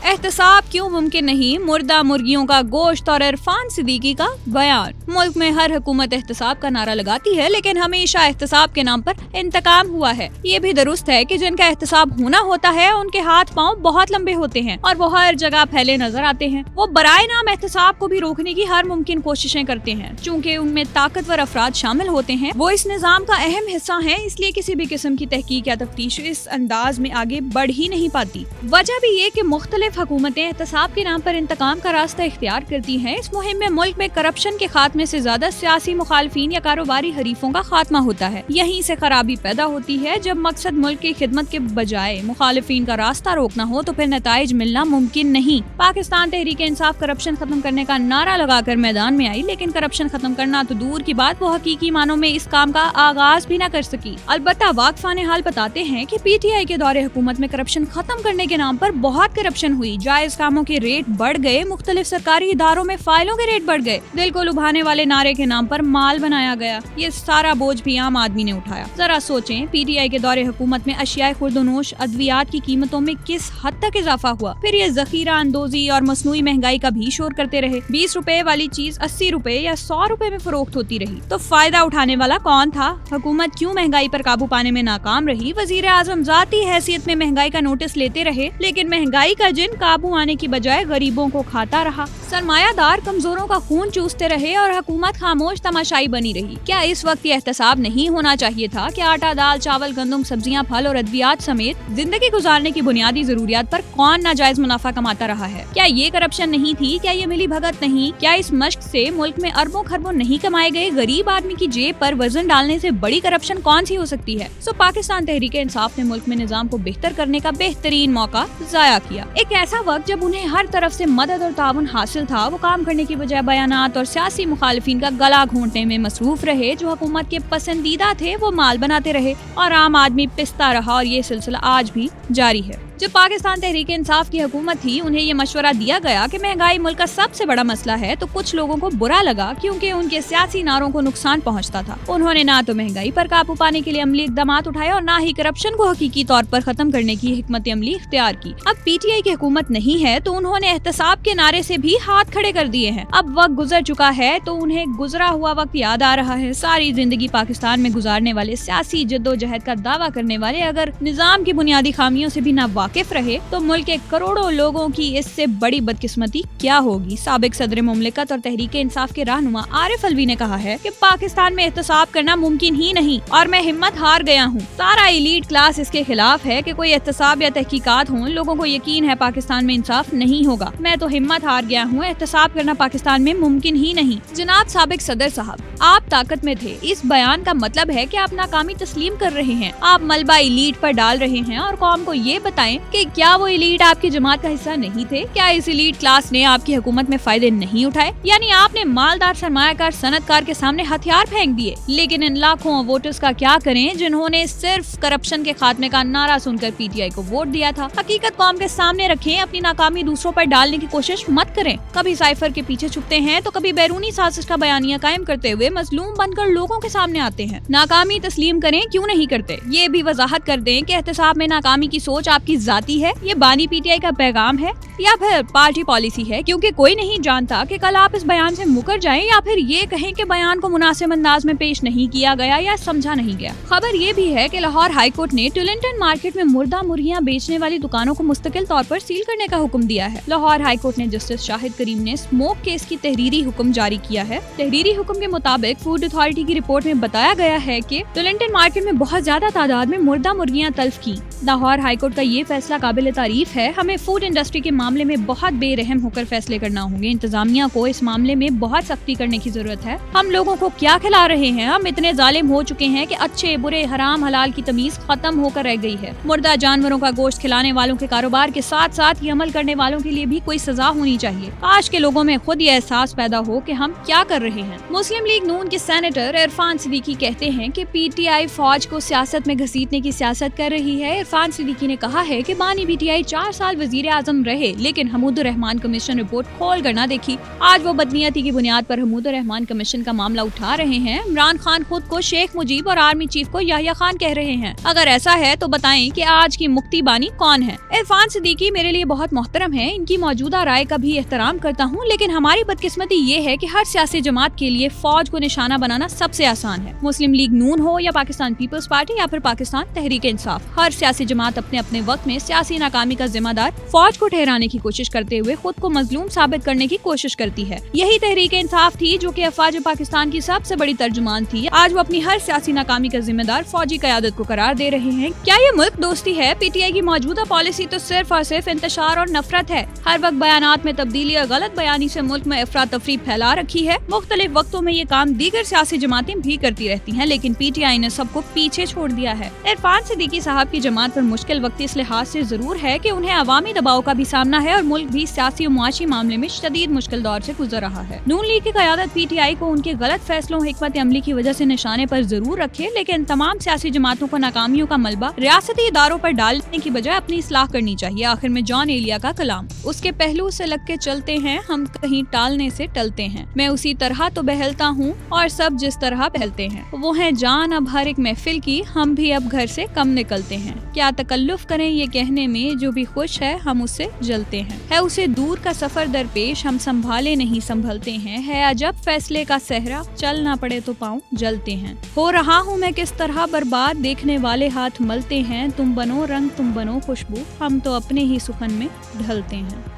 एहतसाब क्यों मुमकिन नहीं, मुर्दा मुर्गियों का गोश्त और इरफान सिद्दीकी का बयान। मुल्क में हर हुकूमत एहतसाब का नारा लगाती है, लेकिन हमेशा एहतसाब के नाम पर इंतकाम हुआ है। ये भी दुरुस्त है कि जिनका एहतसाब होना होता है उनके हाथ पांव बहुत लंबे होते हैं और वो हर जगह फैले नजर आते हैं। वो बराए नाम एहतसाब को भी रोकने की हर मुमकिन कोशिशें करते हैं। चूँकि उनमें ताकतवर अफराद शामिल होते हैं, वो इस निजाम का अहम हिस्सा है, इसलिए किसी भी किस्म की तहकीक या तफ्तीश इस अंदाज में आगे बढ़ ही नहीं पाती। वजह भी ये कि मुख्तलिफ हुकूमतें एहतसाब के नाम पर इंतकाम का रास्ता इख्तियार करती हैं। इस मुहिम में मुल्क में करप्शन के खात्मे से ज्यादा सियासी मुखालफिन या कारोबारी हरीफों का खात्मा होता है। यहीं से खराबी पैदा होती है। जब मकसद मुल्क की खिदमत के बजाय मुखालिफिन का रास्ता रोकना हो तो फिर नताइज मिलना मुमकिन नहीं। पाकिस्तान तहरीक इंसाफ करप्शन खत्म करने का नारा लगाकर मैदान में आई, लेकिन करप्शन खत्म करना तो दूर की बात, वो हकीकी मानों में इस काम का आगाज भी न कर सकी। अलबत्ता वाकफान हाल बताते हैं कि पीटीआई के दौरे हुकूमत में करप्शन खत्म करने के नाम पर बहुत करप्शन हुई। जायज कामों के रेट बढ़ गए, मुख्तलिफ सरकारी इदारों में फाइलों के रेट बढ़ गए, दिल को लुभाने वाले नारे के नाम पर माल बनाया गया। ये सारा बोझ भी आम आदमी ने उठाया। जरा सोचें, पीटीआई के दौरे हुकूमत में अशियाए खुर्दनोश अद्वियात की कीमतों में किस हद तक इजाफा हुआ। फिर ये जखीरा अंदोजी और मसनूई महंगाई का भी शोर करते रहे। 20 रुपए वाली चीज 80 रुपए या 100 रुपए में फरोख्त होती रही, तो फायदा उठाने वाला कौन था? हुकूमत क्यों महंगाई पर काबू पाने में नाकाम रही? वजीर आजम जाती हैसियत में महंगाई का नोटिस लेते रहे, लेकिन महंगाई का जिन काबू आने की बजाय गरीबों को खाता रहा। सरमायादार कमजोरों का खून चूसते रहे और हुकूमत खामोश तमाशाई बनी रही। क्या इस वक्त ये एहतसाब नहीं होना चाहिए था कि आटा, दाल, चावल, गंदम, सब्जियां, फल और अद्वियात समेत जिंदगी गुजारने की बुनियादी जरूरियात पर कौन नाजायज मुनाफा कमाता रहा है? क्या ये करप्शन नहीं थी? क्या ये मिली भगत नहीं? क्या इस मश्क से मुल्क में अरबों खरबों नहीं कमाए गए? गरीब आदमी की जेब पर वजन डालने से बड़ी करप्शन कौन सी हो सकती है? सो पाकिस्तान तहरीक इंसाफ ने मुल्क में निजाम को बेहतर करने का बेहतरीन मौका जाया किया। एक ऐसा वक्त जब उन्हें हर तरफ से मदद और ताउन हासिल था, वो काम करने की बजाय बयानात और सियासी मुखालिफिन का गला घोंटने में मसरूफ रहे। जो हुकूमत के पसंदीदा थे वो माल बनाते रहे और आम आदमी पिसता रहा, और ये सिलसिला आज भी जारी है। जब पाकिस्तान तहरीक इंसाफ की हुकूमत थी, उन्हें ये मशवरा दिया गया कि महंगाई मुल्क का सबसे बड़ा मसला है, तो कुछ लोगों को बुरा लगा क्योंकि उनके सियासी नारों को नुकसान पहुंचता था। उन्होंने ना तो महंगाई पर काबू पाने के लिए अमली इक़दाम उठाए और ना ही करप्शन को हकीकी तौर पर खत्म करने की हिकमत अमली इख्तियार की। अब पीटीआई की हुकूमत नहीं है तो उन्होंने एहतसाब के नारे से भी हाथ खड़े कर दिए हैं। अब वक्त गुजर चुका है तो उन्हें गुजरा हुआ वक्त याद आ रहा है। सारी जिंदगी पाकिस्तान में गुजारने वाले, सियासी जद्दोजहद का दावा करने वाले अगर निजाम की बुनियादी खामियों से भी ना वाकिफ रहे तो मुल्क के करोड़ों लोगों की इससे बड़ी बदकिस्मती क्या होगी। साबिक सदर मुमलिकत और तहरीक इंसाफ के रहनुमा आरिफ अलवी ने कहा है कि पाकिस्तान में एहतसाब करना मुमकिन ही नहीं और मैं हिम्मत हार गया हूँ। सारा एलीट क्लास इसके खिलाफ है कि कोई एहतसाब या तहकीकात हों। लोगों को यकीन है पाकिस्तान में इंसाफ नहीं होगा। मैं तो हिम्मत हार गया हूँ, एहतसाब करना पाकिस्तान में मुमकिन ही नहीं। जनाब साबिक सदर साहब, आप ताकत में थे। इस बयान का मतलब है कि आप नाकामी तस्लीम कर रहे हैं। आप मलबा एलीट पर डाल रहे हैं और कौम को ये बताएं कि क्या वो एलीट आपकी जमात का हिस्सा नहीं थे? क्या इस एलीट क्लास ने आपकी हुकूमत में फायदे नहीं उठाए? यानी आपने मालदार सरमायाकार सनतकार के सामने हथियार फेंक दिए। लेकिन इन लाखों वोटर्स का क्या करें जिन्होंने सिर्फ करप्शन के खात्मे का नारा सुनकर पीटीआई को वोट दिया था। हकीकत कौम के सामने रखें, अपनी नाकामी दूसरों पर डालने की कोशिश मत करें। कभी साइफर के पीछे छुपते हैं तो कभी बैरूनी साजिश का बयानिया कायम करते हुए मजलूम बनकर लोगों के सामने आते हैं। नाकामी तस्लीम करें, क्यों नहीं करते? ये भी वजाहत कर दें कि एहतसाब में नाकामी की सोच आपकी जाती है, ये बानी पीटीआई का पैगाम है या फिर पार्टी पॉलिसी है? क्योंकि कोई नहीं जानता कि कल आप इस बयान से मुकर जाएं या फिर ये कहें कि बयान को मुनासिब अंदाज में पेश नहीं किया गया या समझा नहीं गया। खबर ये भी है कि लाहौर हाई कोर्ट ने टुलिंटन मार्केट में मुर्दा मुर्गियां बेचने वाली दुकानों को मुस्तकिल तौर पर सील करने का हुक्म दिया है। लाहौर हाई कोर्ट ने जस्टिस शाहिद करीम ने स्मोक केस की तहरीरी हुक्म जारी किया है। तहरीरी हुक्म के मुताबिक फूड अथॉरिटी की रिपोर्ट में बताया गया है कि टुलिंटन मार्केट में बहुत ज्यादा तादाद में मुर्दा मुर्गियां तल्फ की। लाहौर हाई कोर्ट का ये फैसला काबिल तारीफ है। हमें फूड इंडस्ट्री के मामले में बहुत बेरहम होकर फैसले करना होंगे। इंतजामिया को इस मामले में बहुत सख्ती करने की जरूरत है। हम लोगों को क्या खिला रहे हैं? हम इतने जालिम हो चुके हैं कि अच्छे बुरे, हराम हलाल की तमीज खत्म होकर रह गई है। मुर्दा जानवरों का गोश्त खिलाने वालों के कारोबार के साथ साथ ये अमल करने वालों के लिए भी कोई सजा होनी चाहिए। काश के लोगों में खुद ये एहसास पैदा हो कि हम क्या कर रहे हैं। मुस्लिम लीग नून के सेनेटर इरफान सिद्दीकी कहते हैं कि पीटीआई फौज को सियासत में घसीटने की सियासत कर रही है। इरफान सिद्दीकी ने कहा है कि बानी पीटीआई 4 साल वजीर आजम रहे, लेकिन हमूदुर रहमान कमीशन रिपोर्ट खोल कर न देखी। आज वो बदनीयती की बुनियाद पर हमूदुर रहमान कमीशन का मामला उठा रहे हैं। इमरान खान खुद को शेख मुजीब और आर्मी चीफ को याहिया खान कह रहे हैं। अगर ऐसा है तो बताएं कि आज की मुक्ति बानी कौन है। इरफान सिद्दीकी मेरे लिए बहुत मोहतरम है, इनकी मौजूदा राय का भी एहतराम करता हूँ, लेकिन हमारी बदकिस्मती ये है कि हर सियासी जमात के लिए फौज को निशाना बनाना सबसे आसान है। मुस्लिम लीग नून हो या पाकिस्तान पीपल्स पार्टी या फिर पाकिस्तान तहरीक इंसाफ, हर सियासी जमात अपने अपने वक्त में सियासी नाकामी का जिम्मेदार फौज को ठहराने की कोशिश करते हुए खुद को मजलूम साबित करने की कोशिश करती है। यही तहरीक इंसाफ थी जो कि अफवाज पाकिस्तान की सबसे बड़ी तर्जुमान थी। आज वो अपनी हर सियासी नाकामी का जिम्मेदार फौजी क़यादत को करार दे रहे हैं। क्या ये मुल्क दोस्ती है? पीटीआई की मौजूदा पॉलिसी तो सिर्फ और सिर्फ इंतशार और नफरत है। हर वक्त बयानात में तब्दीली और गलत बयानी से मुल्क में अफरा तफरी फैला रखी है। मुख्तलिफ वक्तों में ये काम दीगर सियासी जमातें भी करती रहती हैं, लेकिन पीटीआई ने सबको पीछे छोड़ दिया है। इरफान सिद्दीकी साहब की जमात पर मुश्किल वक्त इस लिहाज से जरूर है कि उन्हें अवामी दबाव का भी सामना है और मुल्क भी सियासी और मुआशी मामले में शदीद मुश्किल दौर से गुजर रहा है। नून लीग की क़यादत पीटीआई को उनके गलत फैसलों हिकमत अमली की वजह से निशाने पर जरूर रखे, लेकिन तमाम सियासी जमातों को नाकामियों का मलबा रियासती इदारों पर डालने की बजाय अपनी इस्लाह करनी चाहिए। आखिर में जॉन एलिया का कलाम, उसके पहलू से लग के चलते हैं हम, कहीं टालने से टलते हैं। मैं उसी तरह तो बहलता हूँ और सब जिस तरह बहलते हैं। वो है जान अब हर एक महफिल की, हम भी अब घर से कम निकलते हैं। क्या तकल्लुफ करें ये कहने में, जो भी खुश है हम उससे जलते हैं। है उसे दूर का सफर दरपेश, हम संभाले नहीं संभलते हैं। है अजब फैसले का सहरा, चल ना पड़े तो पाँव जलते हैं। हो रहा हूँ मैं किस तरह बर्बाद, देखने वाले हाथ मलते हैं। तुम बनो रंग तुम बनो खुशबू, हम तो अपने ही सुखन में ढलते हैं।